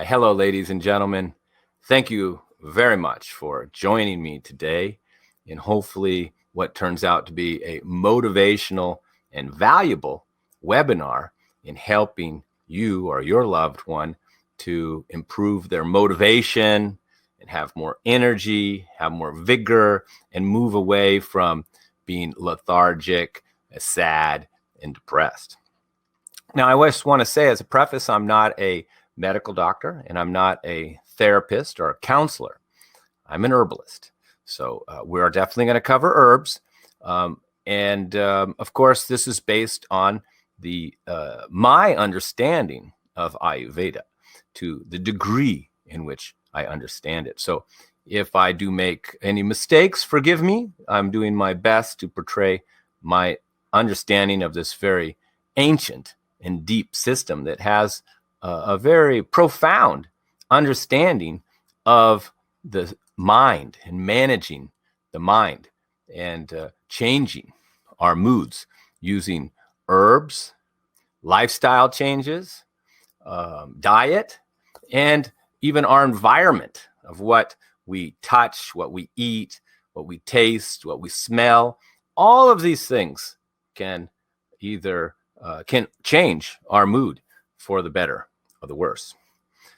Hello, ladies and gentlemen. Thank you very much for joining me today in hopefully what turns out to be a motivational and valuable webinar in helping you or your loved one to improve their motivation and have more energy, have more vigor, and move away from being lethargic, sad, and depressed. Now, I just want to say as a preface, I'm not a medical doctor and I'm not a therapist or a counselor. I'm an herbalist. So we are definitely going to cover herbs. Of course, this is based on the my understanding of Ayurveda to the degree in which I understand it. So if I do make any mistakes, forgive me. I'm doing my best to portray my understanding of this very ancient and deep system that has a very profound understanding of the mind and managing the mind and changing our moods using herbs, lifestyle changes, diet, and even our environment of what we touch, what we eat, what we taste, what we smell. All of these things can either can change our mood for the better or the worse.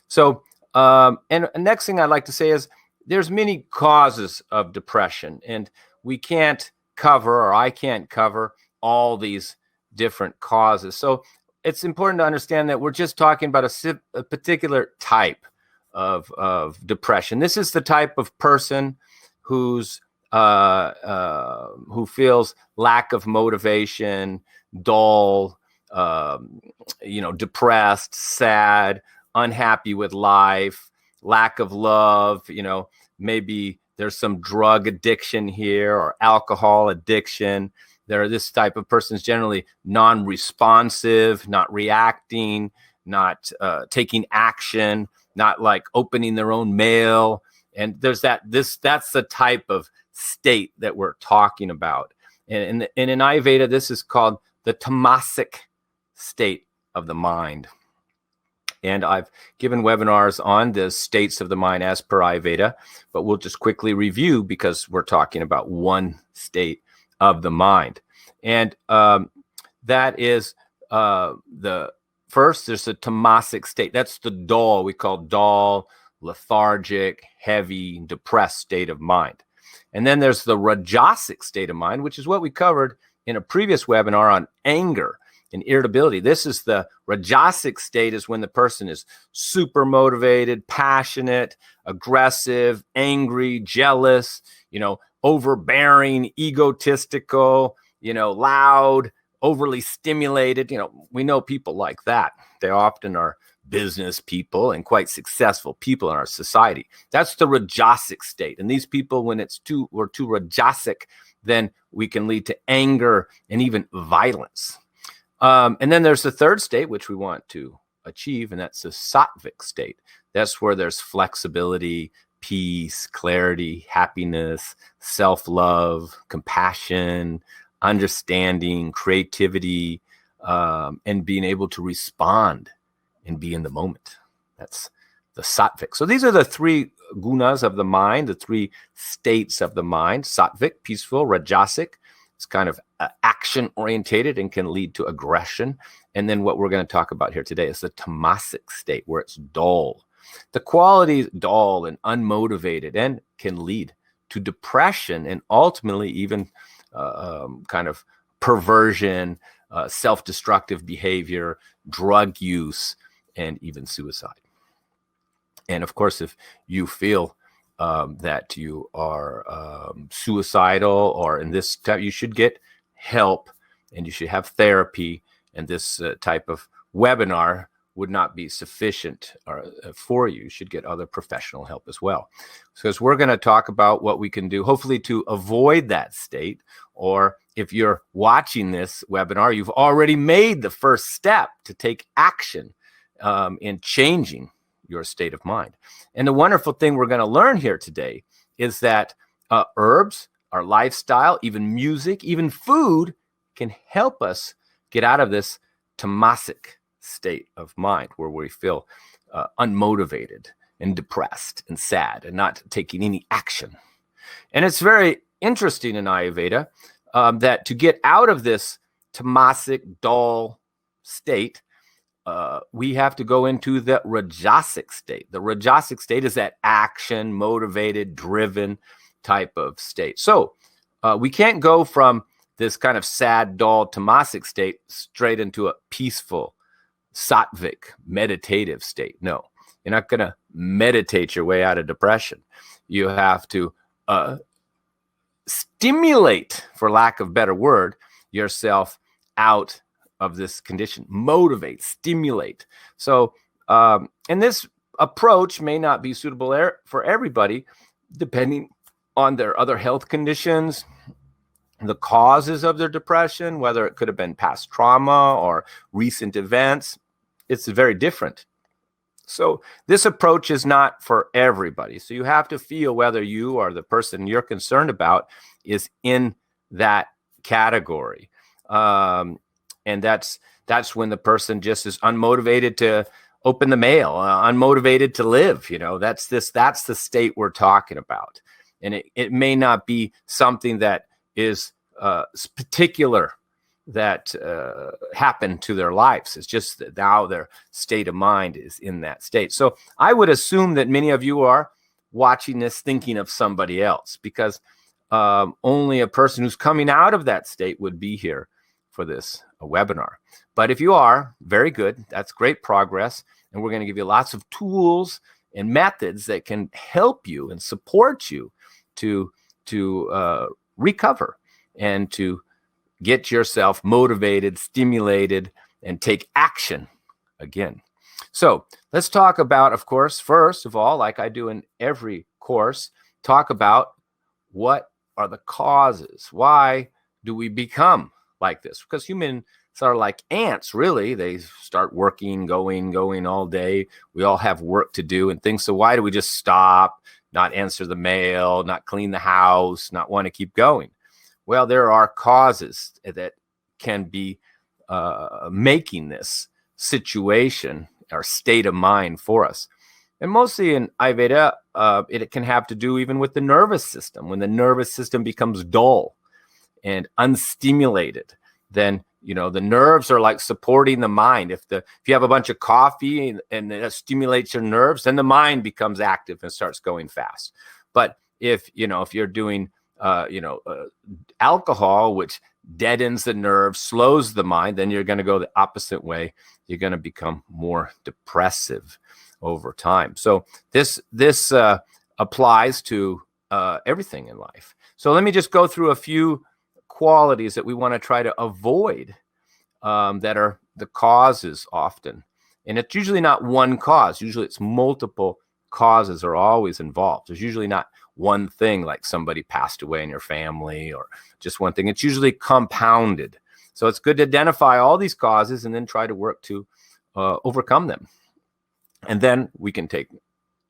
So, and next thing I'd like to say is there's many causes of depression, and we can't cover, or I can't cover all these different causes. So it's important to understand that we're just talking about a particular type of depression. This is the type of person who feels lack of motivation, dull, depressed, sad, unhappy with life, lack of love, maybe there's some drug addiction here or alcohol addiction. This type of person is generally non-responsive, not reacting, not taking action, not like opening their own mail. And that's the type of state that we're talking about. And in Ayurveda, this is called the Tomasic state of the mind. And I've given webinars on the states of the mind as per Ayurveda, but we'll just quickly review because we're talking about one state of the mind. And that is the first, there's a Tomasic state. That's the dull, we call dull, lethargic, heavy, depressed state of mind. And then there's the Rajasic state of mind, which is what we covered in a previous webinar on anger and irritability. This is the Rajasic state, is when the person is super motivated, passionate, aggressive, angry, jealous, overbearing, egotistical, loud, overly stimulated. We know people like that. They often are business people and quite successful people in our society. That's the Rajasic state. And these people, when we're too Rajasic, then we can lead to anger and even violence. And then there's the third state, which we want to achieve, and that's the Southwick state. That's where there's flexibility, peace, clarity, happiness, self-love, compassion, understanding, creativity, and being able to respond and be in the moment. That's the Southwick. So these are the three gunas of the mind, the three states of the mind. Southwick, peaceful; Rajasic, it's kind of action-orientated and can lead to aggression. And then what we're going to talk about here today is the Tomasic state, where it's dull. The quality is dull and unmotivated and can lead to depression and ultimately even kind of perversion, self-destructive behavior, drug use, and even suicide. And of course, if you feel that you are suicidal, or in this type, you should get help and you should have therapy. And this type of webinar would not be sufficient for you. You should get other professional help as well. Because we're going to talk about what we can do, hopefully, to avoid that state. Or if you're watching this webinar, you've already made the first step to take action in changing your state of mind. And the wonderful thing we're going to learn here today is that herbs, our lifestyle, even music, even food can help us get out of this Tomasic state of mind where we feel unmotivated and depressed and sad and not taking any action. And it's very interesting in Ayurveda that to get out of this tamasic, dull state, we have to go into the rajasic state. The rajasic state is that action, motivated, driven type of state. So we can't go from this kind of sad, dull, tamasic state straight into a peaceful, Southwick, meditative state. No, you're not going to meditate your way out of depression. You have to stimulate, for lack of a better word, yourself out of this condition. Motivate, stimulate. So, and this approach may not be suitable for everybody, depending on their other health conditions, the causes of their depression, whether it could have been past trauma or recent events. It's very different. So this approach is not for everybody. So you have to feel whether you or the person you're concerned about is in that category. And that's when the person just is unmotivated to open the mail, unmotivated to live. That's the state we're talking about. And it may not be something that is particular that happened to their lives. It's just that now their state of mind is in that state. So I would assume that many of you are watching this thinking of somebody else, because only a person who's coming out of that state would be here for this webinar. But if you are, very good. That's great progress. And we're going to give you lots of tools and methods that can help you and support you to recover and to get yourself motivated, stimulated, and take action again. So let's talk about, of course, first of all, like I do in every course, talk about what are the causes. Why do we become like this? Because humans are like ants, really. They start working, going all day. We all have work to do and things. So why do we just stop, not answer the mail, not clean the house, not want to keep going? Well, there are causes that can be making this situation or state of mind for us. And mostly in Ayurveda, it can have to do even with the nervous system. When the nervous system becomes dull and unstimulated, then the nerves are like supporting the mind. If you have a bunch of coffee and it stimulates your nerves, then the mind becomes active and starts going fast. But if you're doing alcohol, which deadens the nerves, slows the mind, then you're going to go the opposite way. You're going to become more depressive over time. So this applies to everything in life. So let me just go through a few qualities that we want to try to avoid that are the causes often. And it's usually not one cause. Usually it's multiple causes are always involved. There's usually not one thing like somebody passed away in your family or just one thing. It's usually compounded. So it's good to identify all these causes and then try to work to overcome them. And then we can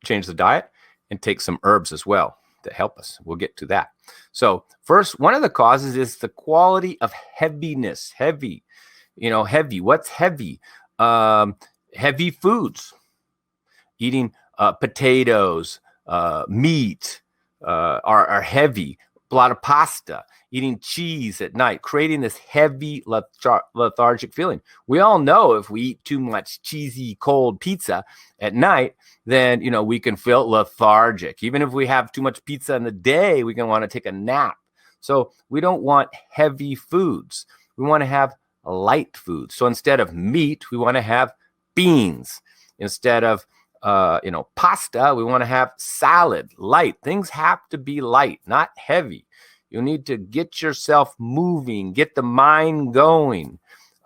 change the diet and take some herbs as well to help us. We'll get to that. So first, one of the causes is the quality of heaviness. Heavy. What's heavy? Heavy foods. Eating potatoes, meat are heavy. A lot of pasta, eating cheese at night, creating this heavy lethargic feeling. We all know if we eat too much cheesy cold pizza at night, then we can feel lethargic. Even if we have too much pizza in the day, we can want to take a nap. So we don't want heavy foods. We want to have light foods. So instead of meat, we want to have beans. Instead of pasta, we want to have salad, light. Things have to be light, not heavy. You need to get yourself moving, get the mind going,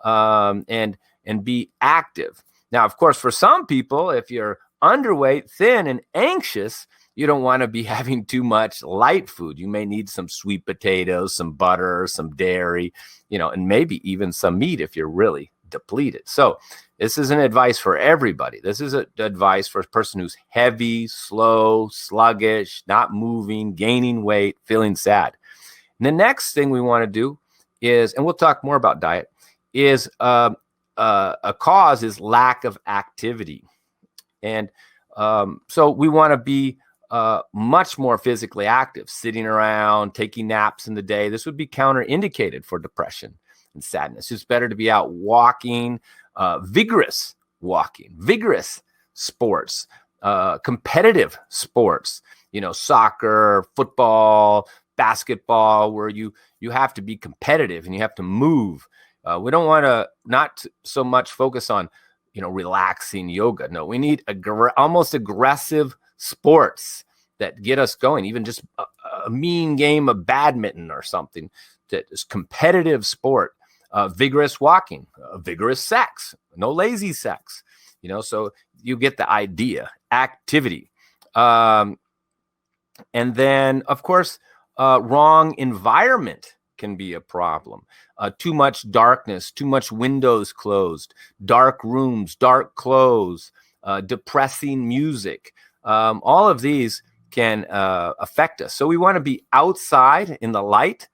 and be active. Now, of course, for some people, if you're underweight, thin, and anxious, you don't want to be having too much light food. You may need some sweet potatoes, some butter, some dairy, and maybe even some meat if you're really depleted. So this isn't advice for everybody. This is advice for a person who's heavy, slow, sluggish, not moving, gaining weight, feeling sad. And the next thing we want to do is, and we'll talk more about diet, is a cause is lack of activity. And so we want to be much more physically active, sitting around, taking naps in the day. This would be counterindicated for depression and sadness. It's better to be out walking, vigorous walking, vigorous sports, competitive sports, soccer, football, basketball, where you have to be competitive and you have to move. We don't want to not so much focus on, relaxing yoga. No, we need almost aggressive sports that get us going, even just a mean game of badminton or something that is competitive sport, vigorous walking, vigorous sex, no lazy sex, so you get the idea, activity. And then, of course, wrong environment can be a problem. Too much darkness, too much windows closed, dark rooms, dark clothes, depressing music. All of these can affect us. So we want to be outside in the light.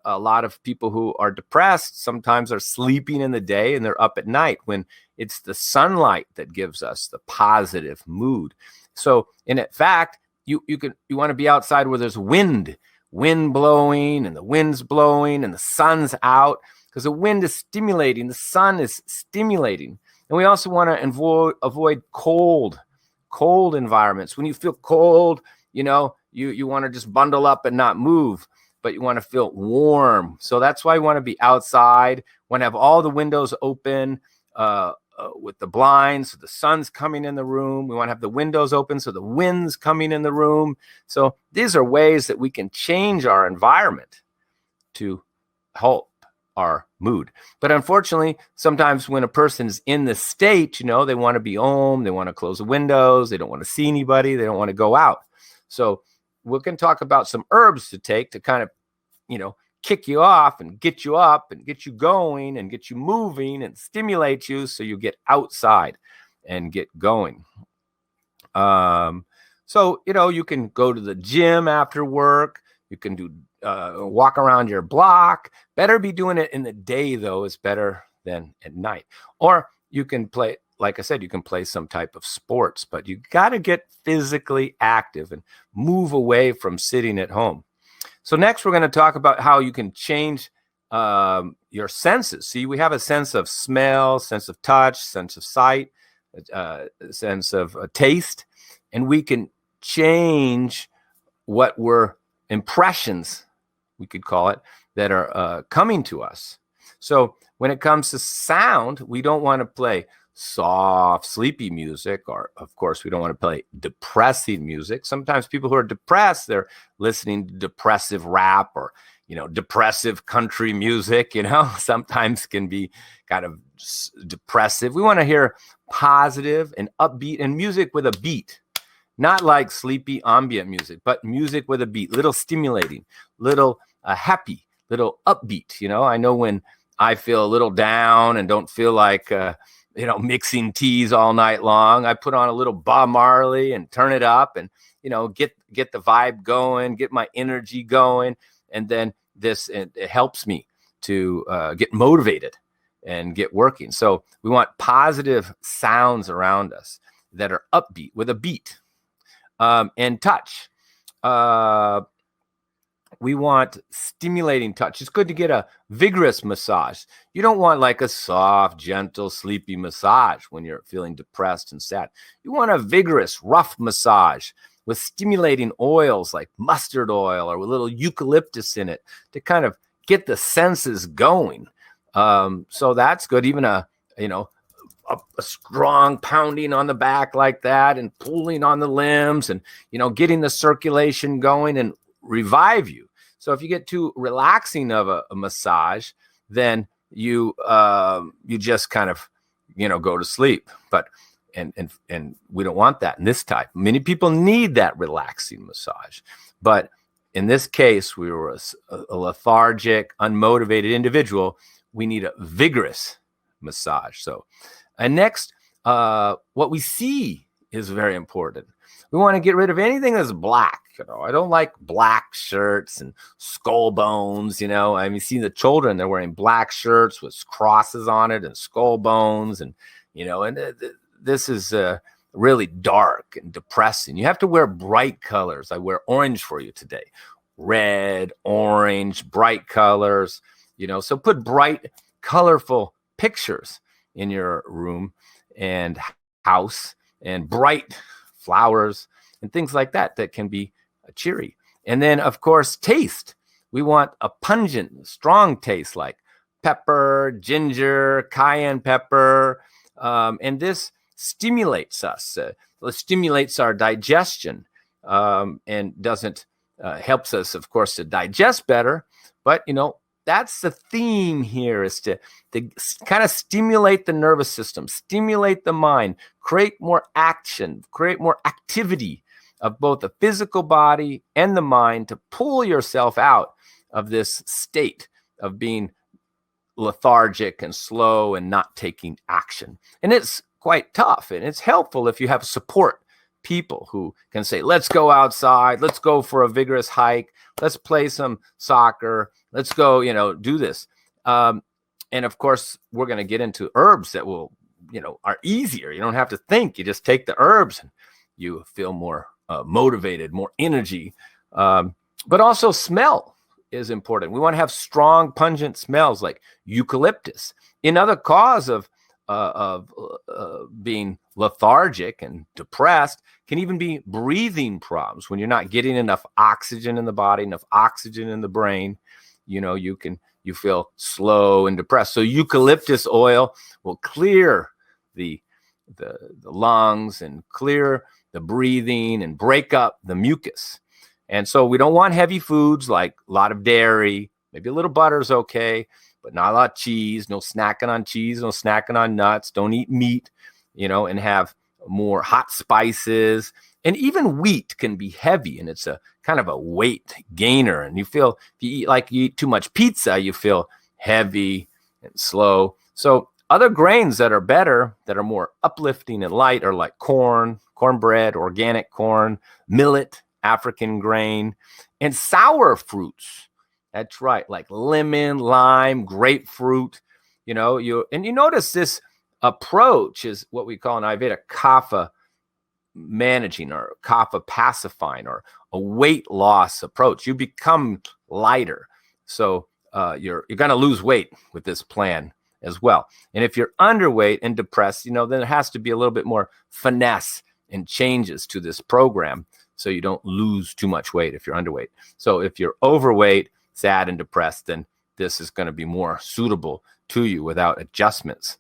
A lot of people who are depressed sometimes are sleeping in the day and they're up at night, when it's the sunlight that gives us the positive mood. So in fact, you want to be outside where there's wind blowing and the wind's blowing and the sun's out, because the wind is stimulating, the sun is stimulating. And we also want to avoid cold environments. When you feel cold, you want to just bundle up and not move, but you want to feel warm. So that's why we want to be outside, want to have all the windows open, with the blinds, so the sun's coming in the room. We want to have the windows open so the wind's coming in the room. So these are ways that we can change our environment to help our mood. But unfortunately, sometimes when a person's in this state, they want to be home, they want to close the windows, they don't want to see anybody, they don't want to go out. So we can talk about some herbs to take to kind of, kick you off and get you up and get you going and get you moving and stimulate you so you get outside and get going. So, you can go to the gym after work. You can do walk around your block. Better be doing it in the day, though. It's better than at night. Or you can play, like I said, you can play some type of sports, but you got to get physically active and move away from sitting at home. So next, we're going to talk about how you can change your senses. See, we have a sense of smell, sense of touch, sense of sight, sense of taste, and we can change what were impressions, we could call it, that are coming to us. So when it comes to sound, we don't want to play soft, sleepy music, or of course, we don't want to play depressing music. Sometimes people who are depressed, they're listening to depressive rap or, depressive country music, sometimes can be kind of depressive. We want to hear positive and upbeat and music with a beat, not like sleepy ambient music, but music with a beat, little stimulating, little happy, little upbeat. I know when I feel a little down and don't feel like, mixing teas all night long, I put on a little Bob Marley and turn it up and, get the vibe going, get my energy going. And then it helps me to get motivated and get working. So we want positive sounds around us that are upbeat with a beat. And touch. We want stimulating touch. It's good to get a vigorous massage. You don't want like a soft, gentle, sleepy massage when you're feeling depressed and sad. You want a vigorous, rough massage with stimulating oils like mustard oil or with a little eucalyptus in it to kind of get the senses going. So that's good. Even a strong pounding on the back like that and pulling on the limbs and, getting the circulation going and revive you. So if you get too relaxing of a massage, then you just kind of, go to sleep. But and we don't want that in this type. Many people need that relaxing massage. But in this case, we were a lethargic, unmotivated individual. We need a vigorous massage. So, and next, what we see is very important. We want to get rid of anything that's black. I don't like black shirts and skull bones. See the children, they're wearing black shirts with crosses on it and skull bones. And, this is really dark and depressing. You have to wear bright colors. I wear orange for you today. Red, orange, bright colors, so put bright, colorful pictures in your room and house, and bright flowers and things like that can be cheery. And then, of course, taste. We want a pungent, strong taste like pepper, ginger, cayenne pepper. And this stimulates us, stimulates our digestion, and doesn't helps us, of course, to digest better. But, that's the theme here, is to kind of stimulate the nervous system, stimulate the mind, create more action, create more activity of both the physical body and the mind to pull yourself out of this state of being lethargic and slow and not taking action. And it's quite tough, and it's helpful if you have support people who can say, let's go outside, let's go for a vigorous hike, let's play some soccer, let's go, do this. And of course, we're going to get into herbs that will, are easier. You don't have to think. You just take the herbs and you feel more motivated, more energy. But also smell is important. We want to have strong, pungent smells like eucalyptus. Another cause of being lethargic and depressed can even be breathing problems. When you're not getting enough oxygen in the body, enough oxygen in the brain, you feel slow and depressed. So eucalyptus oil will clear the lungs and clear the breathing and break up the mucus. And so we don't want heavy foods like a lot of dairy. Maybe a little butter is okay, but not a lot of cheese. No snacking on cheese, no snacking on nuts. Don't eat meat, and have more hot spices. And even wheat can be heavy, and it's a kind of a weight gainer. And you feel, if you eat too much pizza, you feel heavy and slow. So other grains that are better, that are more uplifting and light, are like corn, cornbread, organic corn, millet, African grain, and sour fruits. That's right, like lemon, lime, grapefruit. You notice this approach is what we call in Ayurveda kapha managing, or kapha pacifying, or a weight loss approach. You become lighter, so you're going to lose weight with this plan as well. And if you're underweight and depressed, then there has to be a little bit more finesse and changes to this program, so you don't lose too much weight if you're underweight. So if you're overweight, sad, and depressed, then this is going to be more suitable to you without adjustments.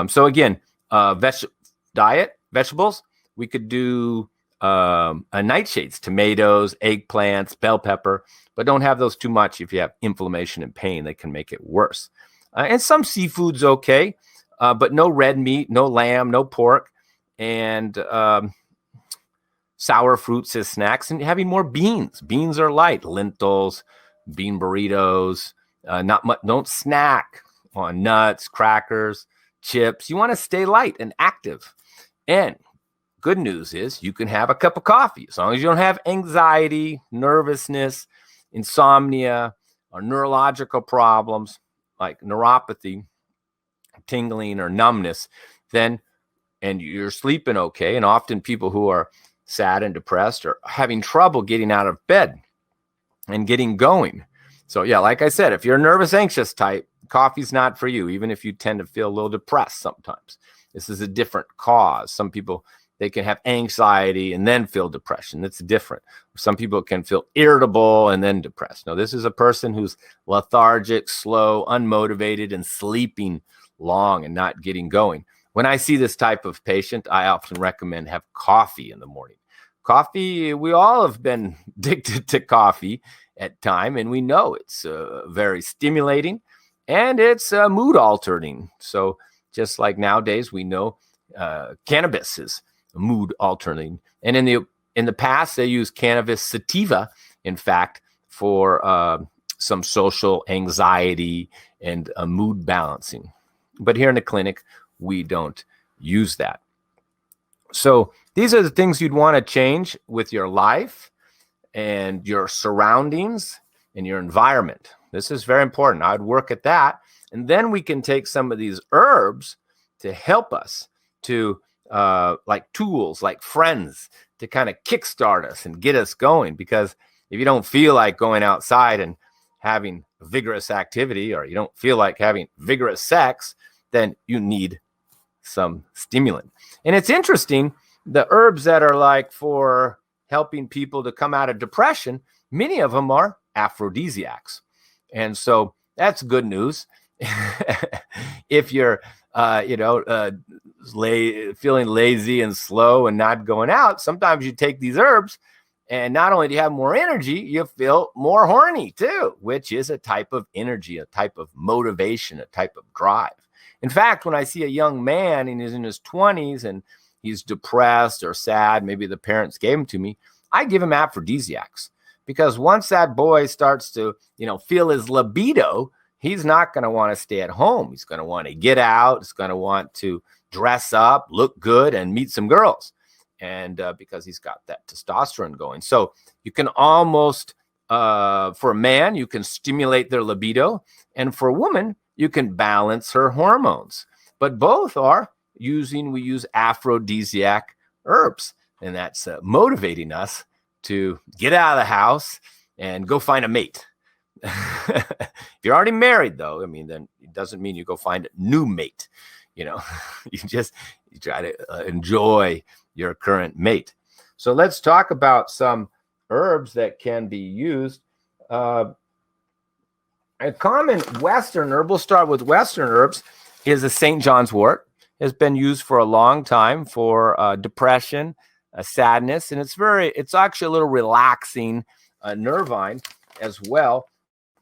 So again, diet, vegetables, we could do nightshades, tomatoes, eggplants, bell pepper, but don't have those too much. If you have inflammation and pain, they can make it worse. And some seafood's okay, but no red meat, no lamb, no pork, and sour fruits as snacks, and having more beans. Beans are light, lentils, bean burritos, not much. Don't snack on nuts, crackers, chips. You want to stay light and active. And good news is you can have a cup of coffee as long as you don't have anxiety, nervousness, insomnia, or neurological problems like neuropathy, tingling, or numbness. Then, and you're sleeping okay. And often people who are sad and depressed are having trouble getting out of bed and getting going. So yeah, like I said, if you're a nervous, anxious type, coffee's not for you, even if you tend to feel a little depressed sometimes. This is a different cause. Some people, they can have anxiety and then feel depression. That's different. Some people can feel irritable and then depressed. No, this is a person who's lethargic, slow, unmotivated, and sleeping long and not getting going. When I see this type of patient, I often recommend have coffee in the morning. Coffee, we all have been addicted to coffee at time, and we know it's very stimulating and it's mood altering. So just like nowadays, we know cannabis is mood altering. And in the past, they used cannabis sativa, in fact, for some social anxiety and mood balancing. But here in the clinic, we don't use that. So these are the things you'd want to change with your life and your surroundings and your environment. This is very important. I'd work at that. And then we can take some of these herbs to help us to like tools, like friends to kind of kickstart us and get us going. Because if you don't feel like going outside and having vigorous activity, or you don't feel like having vigorous sex, then you need some stimulant. And it's interesting, the herbs that are like for helping people to come out of depression, many of them are aphrodisiacs. And so that's good news. If you're, feeling lazy and slow and not going out, sometimes you take these herbs, and not only do you have more energy, you feel more horny too, which is a type of energy, a type of motivation, a type of drive. In fact, when I see a young man and he's in his 20s and he's depressed or sad, maybe the parents gave him to me, I give him aphrodisiacs. Because once that boy starts to, feel his libido, he's not going to want to stay at home. He's going to want to get out. He's going to want to dress up, look good, and meet some girls. And because he's got that testosterone going. So you can almost, for a man, you can stimulate their libido. And for a woman, you can balance her hormones. But both are we use aphrodisiac herbs. And that's motivating us to get out of the house and go find a mate. If you're already married, though, then it doesn't mean you go find a new mate. You try to enjoy your current mate. So let's talk about some herbs that can be used. A common Western herb, we'll start with Western herbs, is a St. Johns Wort. It's been used for a long time for depression, sadness, and it's actually a little relaxing nervine as well.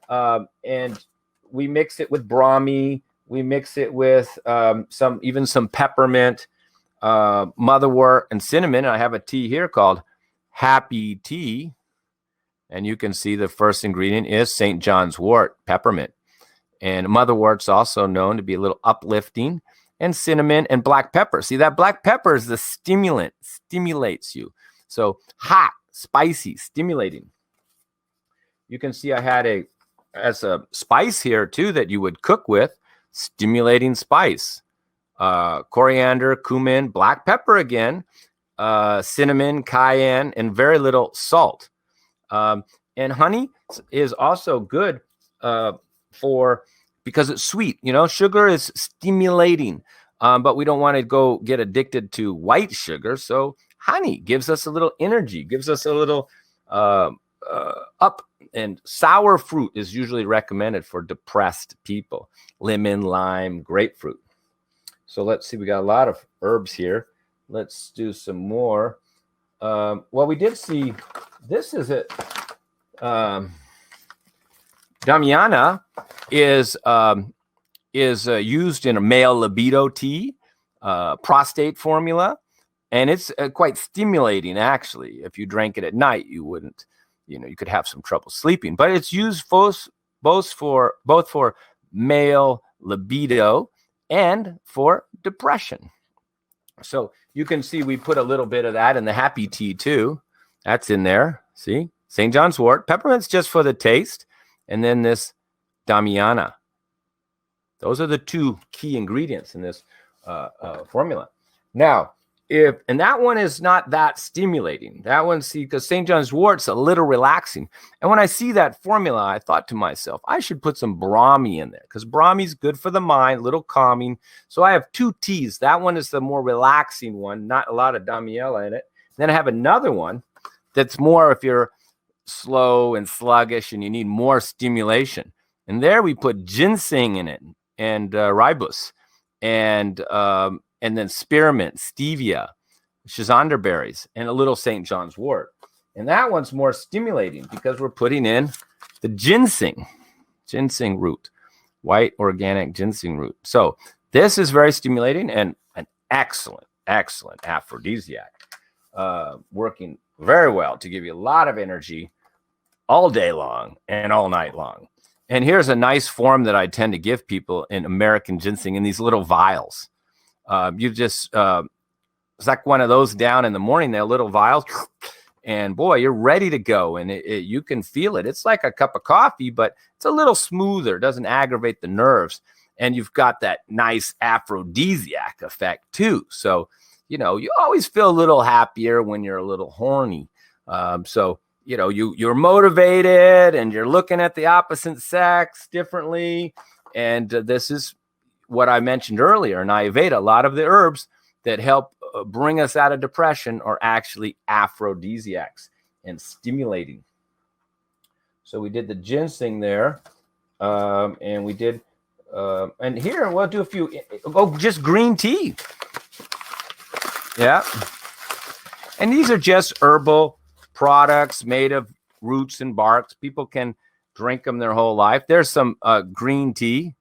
And we mix it with Brahmi. We mix it with some peppermint, motherwort, and cinnamon. I have a tea here called Happy Tea. And you can see the first ingredient is St. John's Wort, peppermint. And motherwort's also known to be a little uplifting. And cinnamon and black pepper. See, that black pepper is the stimulant, stimulates you. So hot, spicy, stimulating. You can see I had a spice here too that you would cook with, stimulating spice. Coriander, cumin, black pepper again, cinnamon, cayenne, and very little salt. And honey is also good because it's sweet. Sugar is stimulating, but we don't want to go get addicted to white sugar. So honey gives us a little energy, gives us a little up. And sour fruit is usually recommended for depressed people. Lemon, lime, grapefruit. So let's see, we got a lot of herbs here. Let's do some more. We did see, this is it. Damiana is used in a male libido tea, prostate formula, and it's quite stimulating, actually. If you drank it at night, you wouldn't, you could have some trouble sleeping. But it's used both for male libido and for depression. So you can see we put a little bit of that in the Happy Tea too. That's in there. See, St. John's Wort. Peppermint's just for the taste. And then this Damiana. Those are the two key ingredients in this formula. Now, and that one is not that stimulating. That one, see, because St. John's Wort's a little relaxing. And when I see that formula, I thought to myself, I should put some Brahmi in there because Brahmi's good for the mind, a little calming. So I have two teas. That one is the more relaxing one, not a lot of Damiana in it. Then I have another one that's more if you're slow and sluggish and you need more stimulation. And there we put ginseng in it and ribus and then spearmint, stevia, schizandra berries, and a little St. John's Wort. And that one's more stimulating because we're putting in the ginseng root, white organic ginseng root. So this is very stimulating and an excellent aphrodisiac, working very well to give you a lot of energy all day long and all night long. And here's a nice form that I tend to give people in American ginseng in these little vials. You just suck one of those down in the morning, they're little vials, and boy, you're ready to go. And you can feel it. It's like a cup of coffee, but it's a little smoother. It doesn't aggravate the nerves. And you've got that nice aphrodisiac effect too. So you always feel a little happier when you're a little horny. So, you're motivated and you're looking at the opposite sex differently. And this is what I mentioned earlier in Ayurveda. A lot of the herbs that help bring us out of depression are actually aphrodisiacs and stimulating. So we did the ginseng there, and we did, and here we'll do a few, just green tea. Yeah. And these are just herbal products made of roots and barks. People can drink them their whole life. There's some green tea.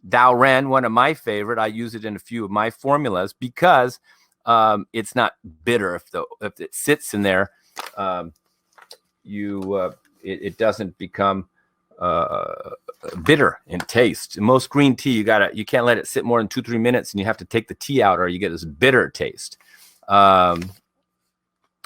Dao Ren, one of my favorite. I use it in a few of my formulas because it's not bitter. If it sits in there, it doesn't become bitter in taste. In most green tea, you can't let it sit more than 2-3 minutes, and you have to take the tea out, or you get this bitter taste.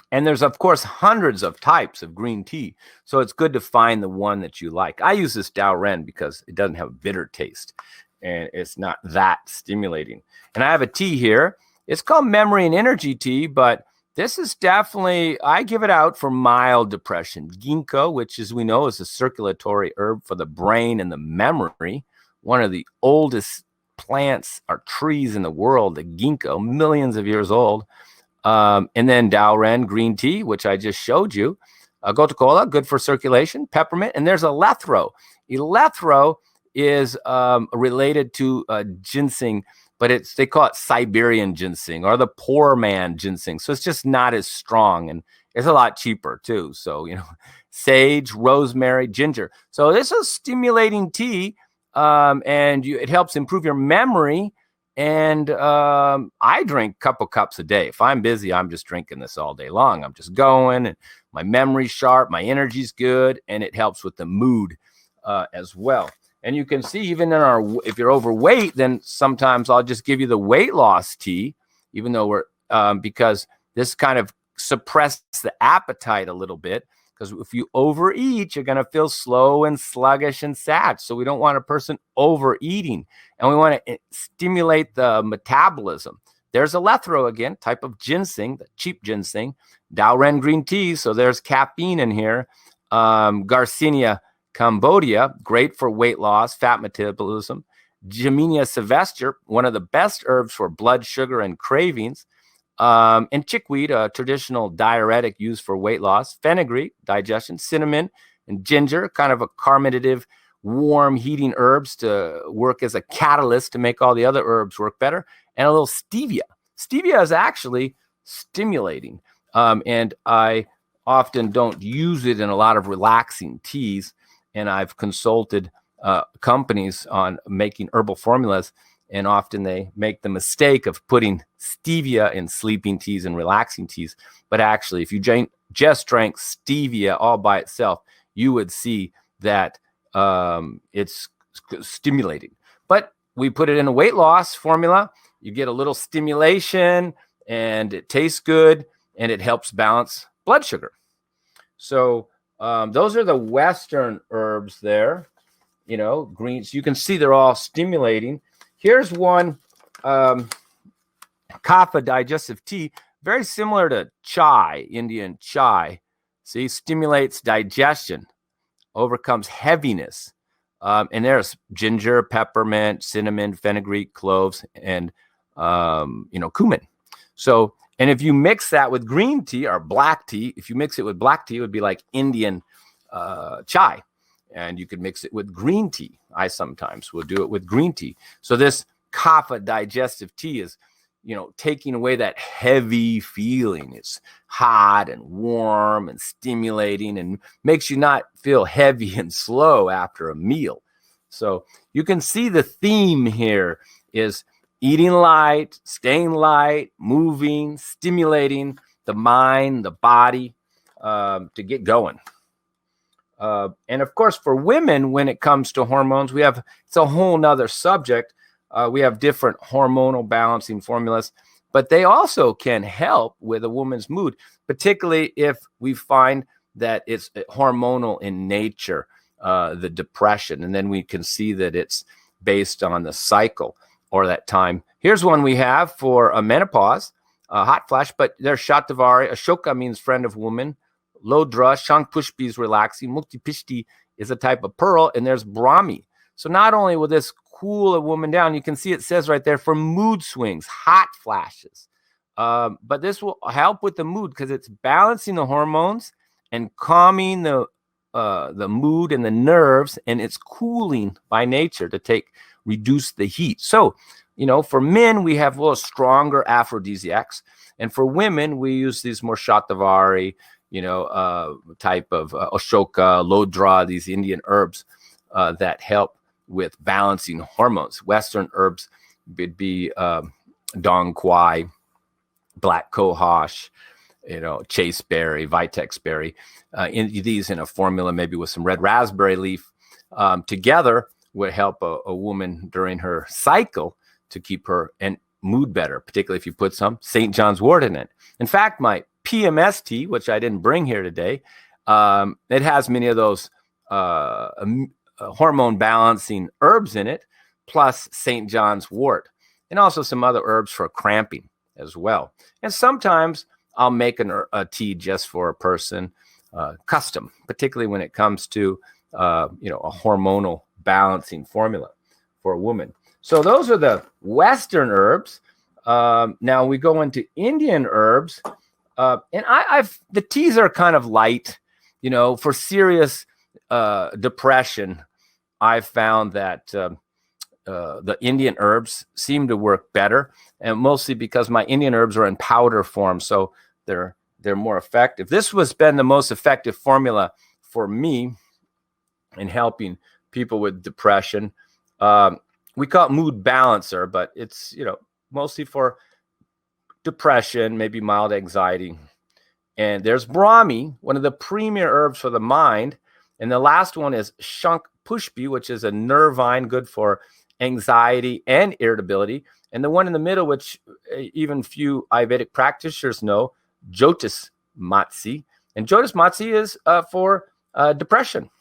And there's, of course, hundreds of types of green tea. So it's good to find the one that you like. I use this Dao Ren because it doesn't have a bitter taste and it's not that stimulating. And I have a tea here. It's called Memory and Energy Tea, but this is definitely, I give it out for mild depression. Ginkgo, which, as we know, is a circulatory herb for the brain and the memory. One of the oldest plants or trees in the world, the ginkgo, millions of years old. And then Dao Ren green tea, which I just showed you. Gotu kola, good for circulation. Peppermint, and there's elethro. Elethro is related to ginseng, but they call it Siberian ginseng or the poor man ginseng. So it's just not as strong, and it's a lot cheaper too. So, sage, rosemary, ginger. So this is stimulating tea, and it helps improve your memory. And I drink a couple cups a day. If I'm busy, I'm just drinking this all day long. I'm just going, and my memory's sharp, my energy's good, and it helps with the mood as well. And you can see even if you're overweight, then sometimes I'll just give you the weight loss tea, even though because this kind of suppresses the appetite a little bit. Because if you overeat, you're going to feel slow and sluggish and sad. So we don't want a person overeating. And we want to stimulate the metabolism. There's elethro again, type of ginseng, the cheap ginseng. Dao Ren green tea, so there's caffeine in here. Garcinia Cambodia, great for weight loss, fat metabolism. Gymnea sylvestre, one of the best herbs for blood sugar and cravings. And chickweed, a traditional diuretic used for weight loss. Fenugreek, digestion. Cinnamon and ginger, kind of a carminative, warm, heating herbs to work as a catalyst to make all the other herbs work better. And a little stevia. Stevia is actually stimulating. And I often don't use it in a lot of relaxing teas. And I've consulted companies on making herbal formulas, and often they make the mistake of putting stevia in sleeping teas and relaxing teas. But actually, if you just drank stevia all by itself, you would see that it's stimulating. But we put it in a weight loss formula. You get a little stimulation, and it tastes good, and it helps balance blood sugar. So those are the Western herbs there, greens. You can see they're all stimulating. Here's one, Kapha digestive tea, very similar to chai, Indian chai. See, stimulates digestion, overcomes heaviness. And there's ginger, peppermint, cinnamon, fenugreek, cloves, and, cumin. So, and if you mix that with green tea or black tea, if you mix it with black tea, it would be like Indian chai. And you could mix it with green tea. I sometimes will do it with green tea. So this Kapha digestive tea is, taking away that heavy feeling. It's hot and warm and stimulating and makes you not feel heavy and slow after a meal. So you can see the theme here is eating light, staying light, moving, stimulating the mind, the body to get going. And of course, for women, when it comes to hormones, it's a whole nother subject. We have different hormonal balancing formulas, but they also can help with a woman's mood, particularly if we find that it's hormonal in nature, the depression. And then we can see that it's based on the cycle or that time. Here's one we have for a menopause. hot flash, but there's Shatavari. Ashoka means friend of woman. Lodra, Shankpushpi is relaxing. Mukti Pishti is a type of pearl. And there's Brahmi. So not only will this cool a woman down, you can see it says right there for mood swings, hot flashes. But this will help with the mood because it's balancing the hormones and calming the mood and the nerves, and it's cooling by nature to reduce the heat. So, for men, we have a little stronger aphrodisiacs, and for women, we use these more Shatavari, type of Ashoka, Lodra, these Indian herbs that help with balancing hormones. Western herbs would be Dong Quai, black cohosh, chaseberry, vitexberry, these in a formula maybe with some red raspberry leaf together would help a woman during her cycle to keep her mood better, particularly if you put some St. Johns Wort in it. In fact, my PMS tea, which I didn't bring here today, it has many of those hormone balancing herbs in it, plus St. John's Wort, and also some other herbs for cramping as well. And sometimes I'll make a tea just for a person, custom, particularly when it comes to a hormonal balancing formula for a woman. So those are the Western herbs. Now we go into Indian herbs, and the teas are kind of light, for serious depression. I've found that the Indian herbs seem to work better, and mostly because my Indian herbs are in powder form, so they're more effective. This has been the most effective formula for me in helping people with depression. We call it mood balancer, but it's mostly for depression, maybe mild anxiety. And there's Brahmi, one of the premier herbs for the mind. And the last one is Shankpushpi, which is a nervine, good for anxiety and irritability. And the one in the middle, which even few Ayurvedic practitioners know, Jyotismati. And Jyotismati is for depression.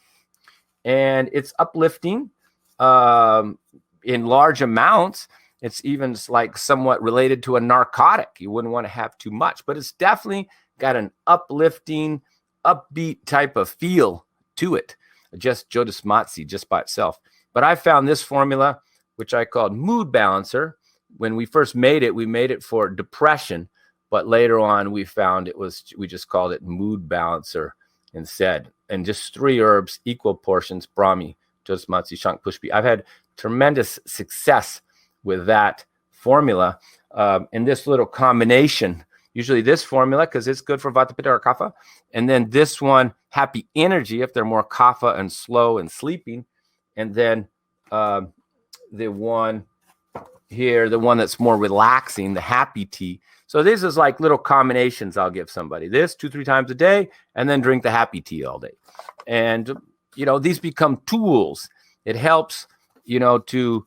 And it's uplifting in large amounts. It's even like somewhat related to a narcotic. You wouldn't want to have too much, but it's definitely got an uplifting, upbeat type of feel to it. Just Jyotismati, just by itself. But I found this formula, which I called mood balancer. When we first made it, we made it for depression, but later on we found we just called it mood balancer instead. And just 3 herbs, equal portions, Brahmi, Jyotismati, Shankpushpi. I've had tremendous success with that formula. And this little combination, usually this formula, because it's good for Vata, Pitta, or Kapha. And then this one, Happy Energy, if they're more Kapha and slow and sleeping. And then the one here, the one that's more relaxing, the Happy Tea. So this is like little combinations I'll give somebody. This 2-3 times a day, and then drink the Happy Tea all day. And, these become tools. It helps, to,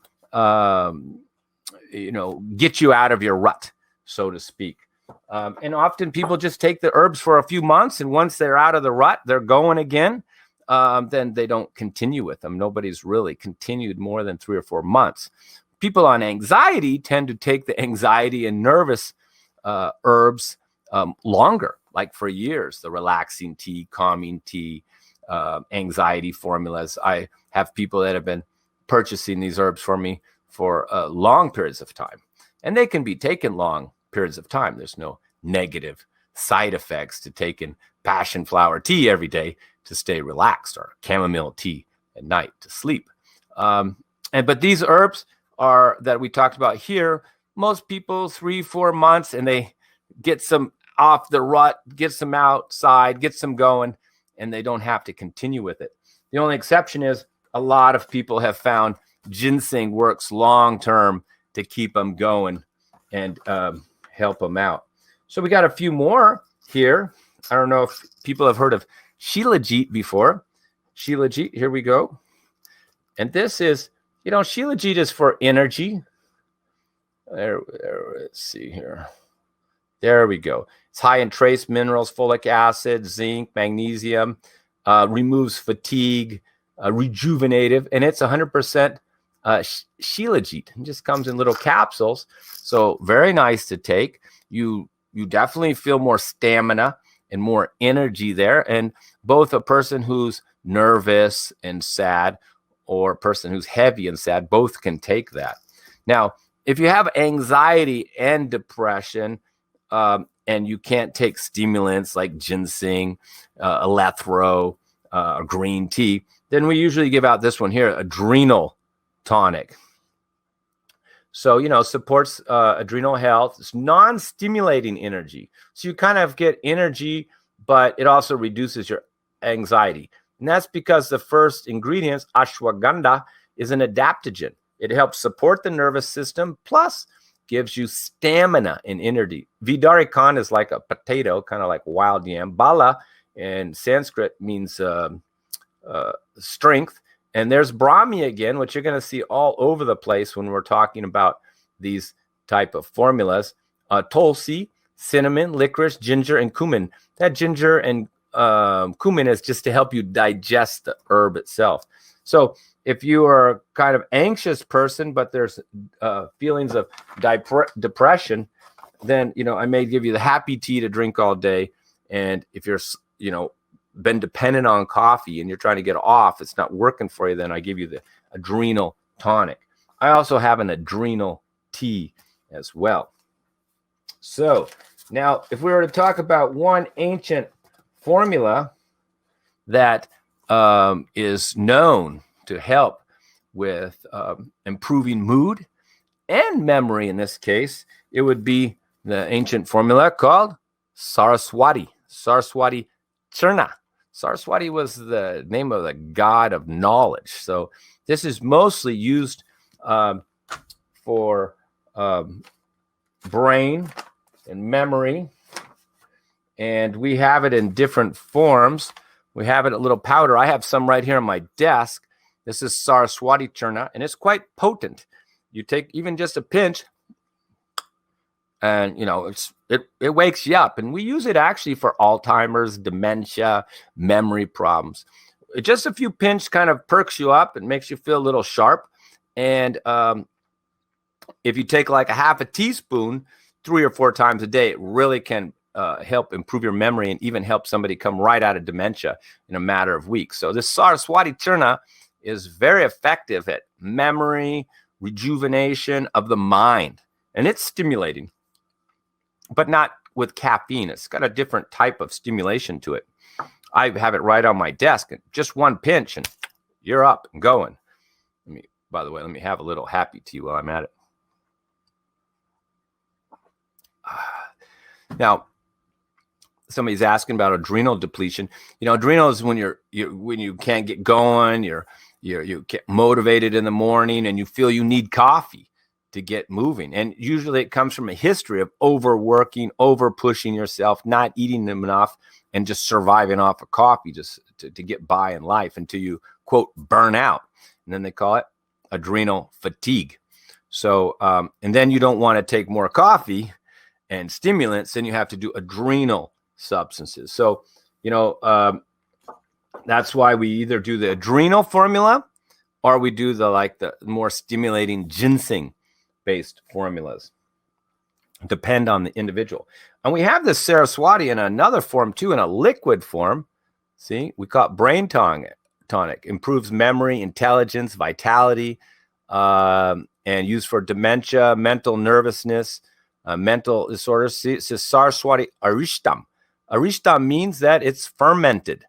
get you out of your rut, so to speak. And often people just take the herbs for a few months, and once they're out of the rut, they're going again. Then they don't continue with them. Nobody's really continued more than 3 or 4 months. People on anxiety tend to take the anxiety and nervous herbs longer, like for years, the relaxing tea, calming tea, anxiety formulas. I have people that have been purchasing these herbs for me for long periods of time, and they can be taken long periods of time. There's no negative side effects to taking passion flower tea every day to stay relaxed, or chamomile tea at night to sleep. But these herbs are that we talked about here, most people 3-4 months, and they get some off the rut, gets them outside, gets them going, and they don't have to continue with it. The only exception is a lot of people have found ginseng works long term to keep them going and help them out. So we got a few more here. I don't know if people have heard of Shilajit before. Shilajit, here we go. And this is, Shilajit is for energy. Let's see here. There we go. It's high in trace minerals, folic acid, zinc, magnesium, removes fatigue, rejuvenative, and it's 100% Shilajit. It just comes in little capsules, so very nice to take. You you definitely feel more stamina and more energy there. And both a person who's nervous and sad or a person who's heavy and sad, both can take that. Now, if you have anxiety and depression, and you can't take stimulants like ginseng, elethro, green tea, then we usually give out this one here, Adrenal Tonic. So, supports adrenal health. It's non-stimulating energy. So you kind of get energy, but it also reduces your anxiety. And that's because the first ingredient, ashwagandha, is an adaptogen. It helps support the nervous system, plus gives you stamina and energy. Vidarikan is like a potato, kind of like wild yam. Bala in Sanskrit means strength. And there's Brahmi again, which you're going to see all over the place when we're talking about these type of formulas. Tulsi, cinnamon, licorice, ginger, and cumin. That ginger and cumin is just to help you digest the herb itself. So if you are kind of anxious person, but there's feelings of depression, then, I may give you the happy tea to drink all day. And if you're, been dependent on coffee and you're trying to get off, it's not working for you, then I give you the Adrenal Tonic. I also have an adrenal tea as well. So now, if we were to talk about one ancient formula that is known to help with improving mood and memory, in this case, it would be the ancient formula called Saraswati Churna. Saraswati was the name of the god of knowledge. So this is mostly used for brain and memory. And we have it in different forms. We have it a little powder. I have some right here on my desk. This is Saraswati Churna, and it's quite potent. You take even just a pinch, and it wakes you up. And we use it actually for Alzheimer's, dementia, memory problems. Just a few pinch kind of perks you up and makes you feel a little sharp. And if you take like a half a teaspoon 3 or 4 times a day, it really can help improve your memory and even help somebody come right out of dementia in a matter of weeks. So this Saraswati Churna is very effective at memory, rejuvenation of the mind, and it's stimulating, but not with caffeine. It's got a different type of stimulation to it. I have it right on my desk, and just one pinch and you're up and going. By the way, let me have a little happy tea while I'm at it. Now, somebody's asking about adrenal depletion. Adrenal is when when you can't get going, you get motivated in the morning and you feel you need coffee to get moving. And usually it comes from a history of overworking, over pushing yourself, not eating them enough, and just surviving off of coffee just to get by in life until you, quote, burn out. And then they call it adrenal fatigue. So, and then you don't want to take more coffee and stimulants, then you have to do adrenal substances. So, that's why we either do the adrenal formula or we do the more stimulating ginseng based formulas. Depend on the individual. And we have this Saraswati in another form too, in a liquid form. See, we call it brain tonic. Improves memory, intelligence, vitality, and used for dementia, mental nervousness, mental disorders. See, it says Saraswati Arishtam. Arishtam means that it's fermented.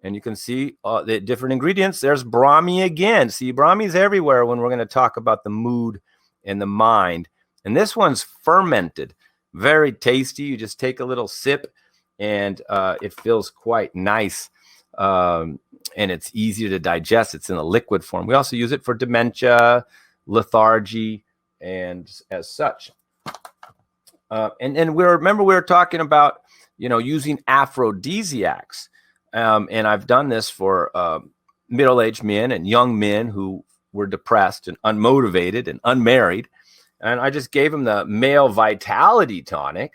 And you can see the different ingredients. There's Brahmi again. See, Brahmi is everywhere when we're going to talk about the mood and the mind. And this one's fermented. Very tasty. You just take a little sip and it feels quite nice. And it's easier to digest. It's in a liquid form. We also use it for dementia, lethargy, and as such. And we were talking about, using aphrodisiacs. And I've done this for middle-aged men and young men who were depressed and unmotivated and unmarried. And I just gave them the male vitality tonic,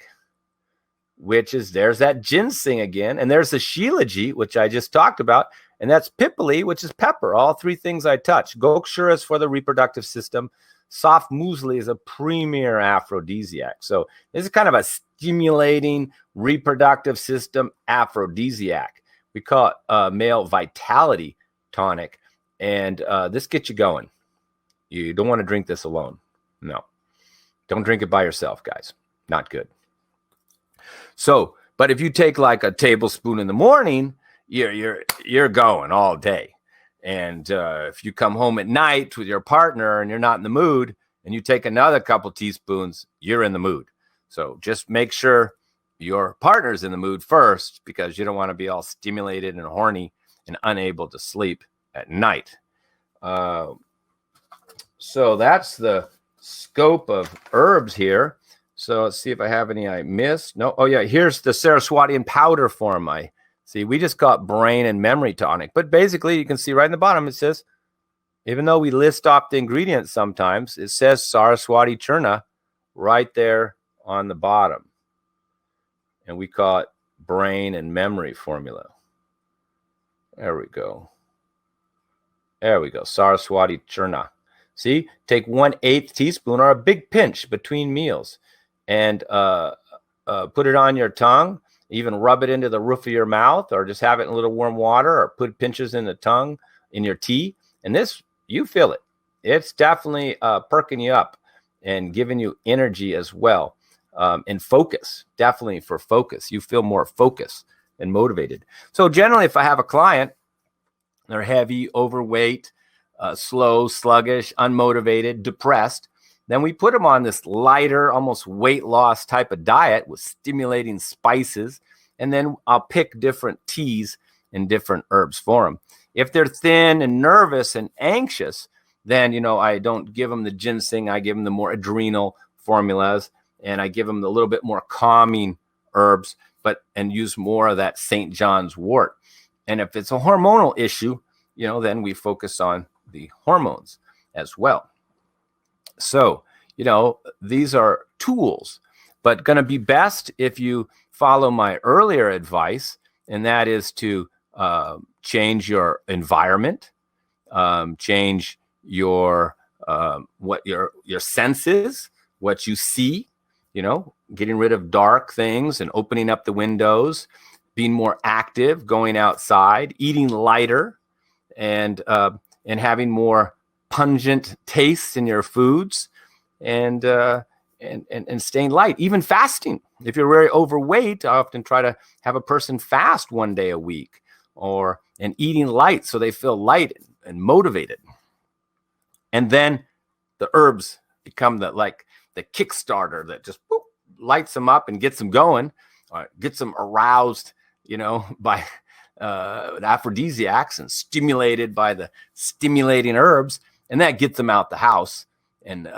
there's that ginseng again. And there's the Shilajit, which I just talked about. And that's Pipali, which is pepper. All 3 things I touch. Gokshura is for the reproductive system. Soft muesli is a premier aphrodisiac. So this is kind of a stimulating reproductive system aphrodisiac. We call it male vitality tonic. And this gets you going. You don't want to drink this alone. No. Don't drink it by yourself, guys. Not good. So, but if you take like a tablespoon in the morning, you're going all day. And if you come home at night with your partner and you're not in the mood, and you take another couple teaspoons, you're in the mood. So just make sure your partner's in the mood first, because you don't want to be all stimulated and horny and unable to sleep at night. So that's the scope of herbs here. So let's see if I have any I missed. No. Oh, yeah. Here's the Saraswati in powder form. I see. We just got brain and memory tonic. But basically, you can see right in the bottom, it says, even though we list off the ingredients sometimes, it says Saraswati Churna right there on the bottom. And we call it brain and memory formula. There we go. There we go. Saraswati Churna. See, take 1/8 teaspoon or a big pinch between meals and put it on your tongue. Even rub it into the roof of your mouth, or just have it in a little warm water, or put pinches in the tongue in your tea. And this, you feel it. It's definitely perking you up and giving you energy as well. And focus, definitely for focus. You feel more focused and motivated. So generally, if I have a client, they're heavy, overweight, slow, sluggish, unmotivated, depressed, then we put them on this lighter, almost weight loss type of diet with stimulating spices. And then I'll pick different teas and different herbs for them. If they're thin and nervous and anxious, then, I don't give them the ginseng. I give them the more adrenal formulas, and I give them the little bit more calming herbs, and use more of that St. Johns Wort. And if it's a hormonal issue, then we focus on the hormones as well. So, these are tools, but going to be best if you follow my earlier advice, and that is to change your environment, change your senses, what you see, getting rid of dark things and opening up the windows, being more active, going outside, eating lighter, and having more pungent tastes in your foods, and staying light, even fasting. If you're very overweight, I often try to have a person fast 1 day a week, and eating light so they feel light and motivated. And then the herbs become the Kickstarter that just lights them up and gets them going, gets them aroused, by aphrodisiacs and stimulated by the stimulating herbs. And that gets them out the house and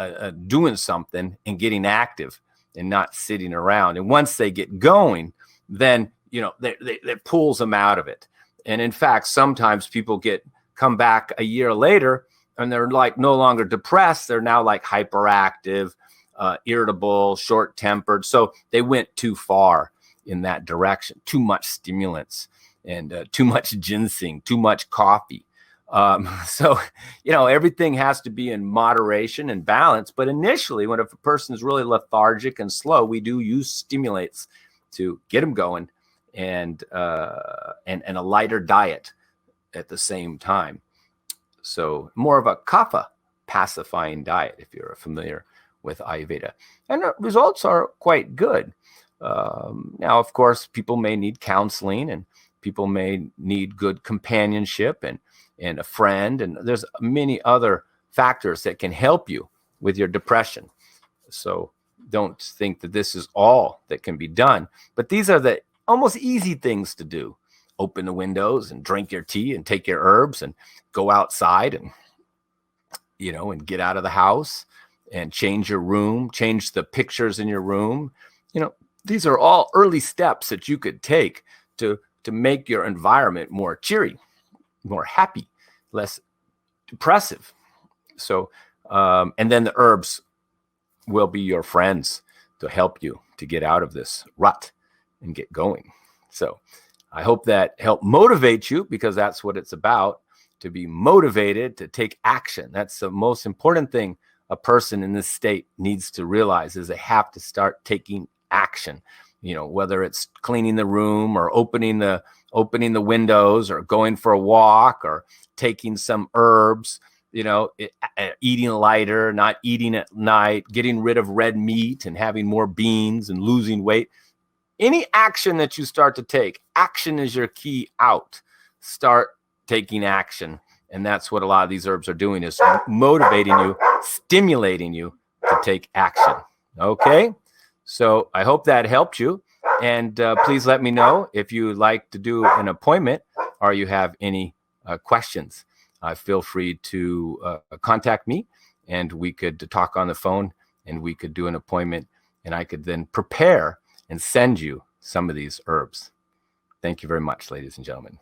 doing something and getting active and not sitting around. And once they get going, then, that pulls them out of it. And in fact, sometimes people come back a year later and they're no longer depressed. They're now hyperactive, irritable, short-tempered. So they went too far in that direction. Too much stimulants and too much ginseng, too much coffee. So, everything has to be in moderation and balance. But initially, if a person is really lethargic and slow, we do use stimulants to get them going, and a lighter diet at the same time. So more of a kapha pacifying diet, if you're familiar with Ayurveda. And the results are quite good. Now, of course, people may need counseling, and people may need good companionship and a friend. And there's many other factors that can help you with your depression. So don't think that this is all that can be done. But these are the almost easy things to do. Open the windows and drink your tea and take your herbs and go outside and, and get out of the house and change your room, change the pictures in your room. These are all early steps that you could take to make your environment more cheery, more happy, less depressive. So, and then the herbs will be your friends to help you to get out of this rut and get going. So I hope that helped motivate you, because that's what it's about, to be motivated to take action. That's the most important thing a person in this state needs to realize is they have to start taking action. Whether it's cleaning the room or opening the windows or going for a walk or taking some herbs, eating lighter, not eating at night, getting rid of red meat and having more beans and losing weight. Any action that you start to take, action is your key out. Start taking action. And that's what a lot of these herbs are doing, is motivating you, stimulating you to take action. Okay? So I hope that helped you. And please let me know if you would like to do an appointment or you have any questions. Feel free to contact me, and we could talk on the phone, and we could do an appointment, and I could then prepare and send you some of these herbs. Thank you very much, ladies and gentlemen.